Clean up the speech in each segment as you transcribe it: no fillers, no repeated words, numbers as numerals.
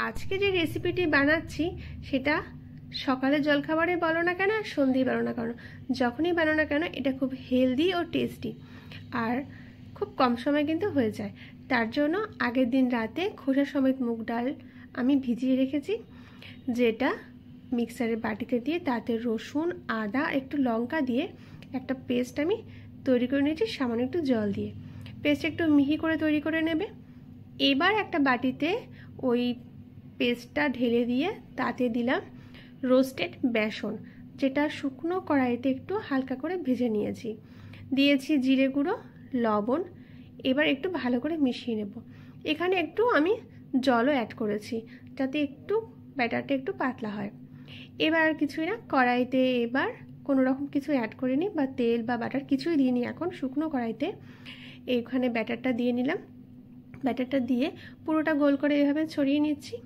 আজকে যে রেসিপিটি বানাচ্ছি সেটা সকালে জলখাবারে বলো না কেন আর সন্ধ্যায় বলো না কেন, যখনই বানো না কেন এটা খুব হেলদি ও টেস্টি আর খুব কম সময় কিন্তু হয়ে যায়। তার জন্য আগের দিন রাতে খোসা সমেত মুগ ডাল আমি ভিজিয়ে রেখেছি, যেটা মিক্সারের বাটিতে দিয়ে তাতে রসুন, আদা, একটু লঙ্কা দিয়ে একটা পেস্ট আমি তৈরি করে নিয়েছি সামান্য একটু জল দিয়ে। পেস্ট একটু মিহি করে তৈরি করে নেবে। এবার একটা বাটিতে ওই পেস্টটা ঢেলে দিয়ে তাতে দিলাম রোস্টেড বেসন, যেটা শুকনো কড়াইতে একটু হালকা করে ভেজে নিয়েছি। দিয়েছি জিরে গুঁড়ো, লবণ। এবার একটু ভালো করে মিশিয়ে নেব। এখানে একটু আমি জলও অ্যাড করেছি যাতে একটু ব্যাটারটা একটু পাতলা হয়। এবার আর কিছুই না, কড়াইতে এবার কোনো রকম কিছু অ্যাড করিনি বা তেল বা বাটার কিছুই দিইনি। এখন শুকনো কড়াইতে এইখানে ব্যাটারটা দিয়ে নিলাম। ব্যাটারটা দিয়ে পুরোটা গোল করে এভাবে ছড়িয়ে নিচ্ছি।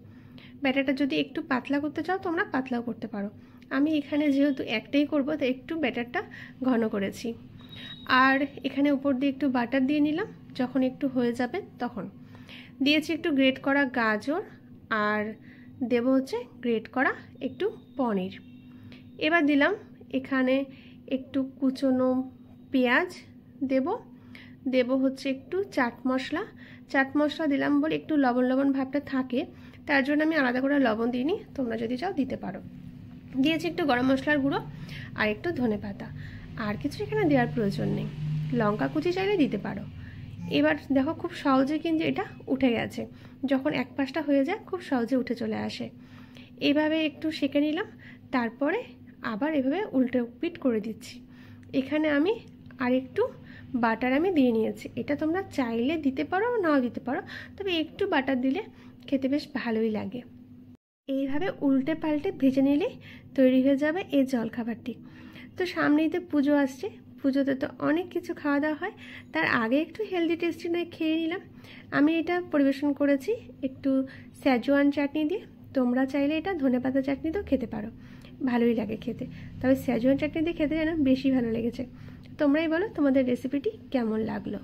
ব্যাটারটা যদি একটু পাতলা করতে চাও তোমরা পাতলাও করতে পারো। আমি এখানে যেহেতু একটাই করব তাই একটু ব্যাটারটা ঘন করেছি। আর এখানে উপর দিয়ে একটু বাটার দিয়ে নিলাম। যখন একটু হয়ে যাবে তখন দিয়েছি একটু গ্রেট করা গাজর আর দেব হচ্ছে গ্রেট করা একটু পনির। এবার দিলাম এখানে একটু কুচনো পেঁয়াজ দেব হচ্ছে একটু চাট মশলা দিলাম বলে একটু লবণ লবণ ভাবটা থাকে, তার জন্য আমি আলাদা করে লবণ দিইনি, তোমরা যদি চাও দিতে পারো। দিয়েছি একটু গরম মশলার গুঁড়ো আর একটু ধনেপাতা। আর কিছু এখানে দেওয়ার প্রয়োজন নেই, লঙ্কা কুচি চাইলে দিতে পারো। এবার দেখো খুব সহজে কিন্তু এটা উঠে গেছে। যখন এক পাশটা হয়ে যায় খুব সহজে উঠে চলে আসে। এইভাবে একটু সেঁকে নিলাম, তারপরে আবার এভাবে উল্টে পিট করে দিচ্ছি। এখানে আমি আর একটু বাটার আমি দিয়ে নিয়েছি। এটা তোমরা চাইলে দিতে পারো নাও দিতে পারো, তবে একটু বাটার দিলে খেতে বেশ ভালোই লাগে। এইভাবে উল্টে পাল্টে ভেজে নিলেই তৈরি হয়ে যাবে এই জলখাবারটি। তো সামনেই তো পুজো আসছে, পুজোতে তো অনেক কিছু খাওয়া দাওয়া হয়, তার আগে একটু হেলদি টেস্টি নয় খেয়ে নিলাম। আমি এটা পরিবেশন করেছি একটু স্যাজওয়ান চাটনি দিয়ে। তোমরা চাইলে এটা ধনেপাতা চাটনি দিয়েও খেতে পারো, ভালোই লাগে খেতে। তবে স্যাজওয়ান চাটনি দিয়ে খেতে যেন বেশি ভালো লেগেছে। তোমরাই বলো তোমাদের রেসিপিটি কেমন লাগলো।